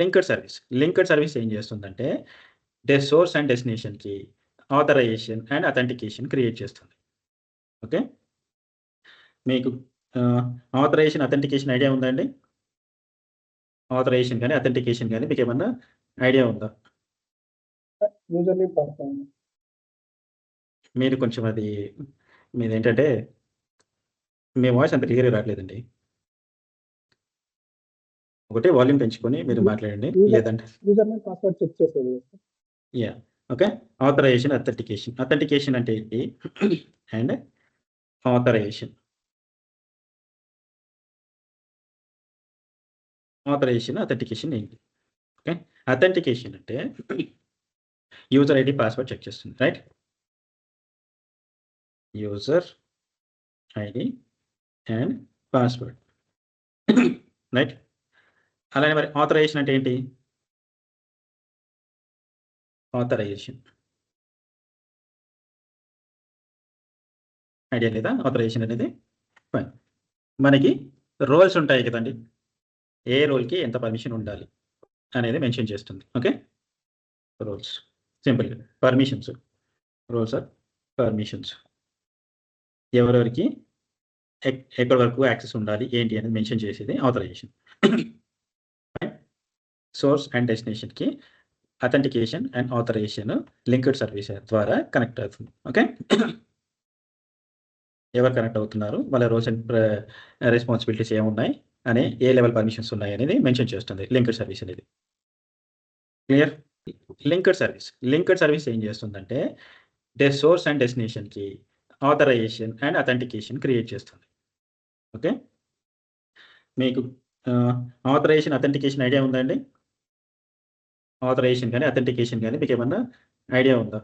Linked service ఏం చేస్తుందంటే source and డెస్టినేషన్కి ఆథరైజేషన్ అండ్ అథెంటికేషన్ క్రియేట్ చేస్తుంది. ఓకే, మీకు ఆథరైజేషన్ అథెంటికేషన్ ఐడియా ఉందా అండి? ఆథరైజేషన్ కానీ అథెంటికేషన్ కానీ మీకు ఏమన్నా ఐడియా ఉందా? మీరు కొంచెం అది మీదేంటంటే మీ వాయిస్ అంత క్లియర్గా రావట్లేదండి. ఒకటి వాల్యూమ్ పెంచుకొని మీరు మాట్లాడండి, లేదంటే పాస్వర్డ్ చెక్ చేసేది. Yeah, okay. ఆథరైజేషన్ అథెంటికేషన్ అంటే ఏంటి అండ్ ఆథరైజేషన్ అథెంటికేషన్ ఏంటి? ఓకే, అథెంటికేషన్ అంటే యూజర్ ఐడి పాస్వర్డ్ చెక్ చేస్తుంది, right? User ID and password, right? అలానే మరి ఆథరైజేషన్ అంటే ఏంటి? ఆథరైజేషన్ ఐడియా లేదా? ఆథరైజేషన్ అనేది ఫైన్. మనకి రోల్స్ ఉంటాయి కదండి, ఏ రోల్కి ఎంత పర్మిషన్ ఉండాలి అనేది మెన్షన్ చేస్తుంది. ఓకే, రోల్స్ సింపుల్గా పర్మిషన్స్, రోల్స్ ఆర్ పర్మిషన్స్, ఎవరెవరికి ఎక్కడి వరకు యాక్సెస్ ఉండాలి ఏంటి అనేది మెన్షన్ చేసేది ఆథరైజేషన్. సోర్స్ అండ్ డెస్టినేషన్కి authentication and authorisation linked service ద్వారా కనెక్ట్ అవుతుంది. ఓకే, ఎవరు కనెక్ట్ అవుతున్నారు, వాళ్ళ రోల్స్ అండ్ రెస్పాన్సిబిలిటీస్ ఏమున్నాయి అని, ఏ లెవెల్ పర్మిషన్స్ ఉన్నాయి అనేది మెన్షన్ చేస్తుంది లింక్డ్ సర్వీస్ అనేది. క్లియర్? లింక్డ్ సర్వీస్ ఏం చేస్తుందంటే సోర్స్ అండ్ డెస్టినేషన్కి ఆథరైజేషన్ అండ్ అథెంటికేషన్ క్రియేట్ చేస్తుంది. ఓకే, మీకు ఆథరైజేషన్ అథెంటికేషన్ ఐడియా ఉందా అండి? ఆథరైజేషన్ కానీ అథెంటికేషన్ కానీ మీకు ఏమన్నా ఐడియా ఉందా?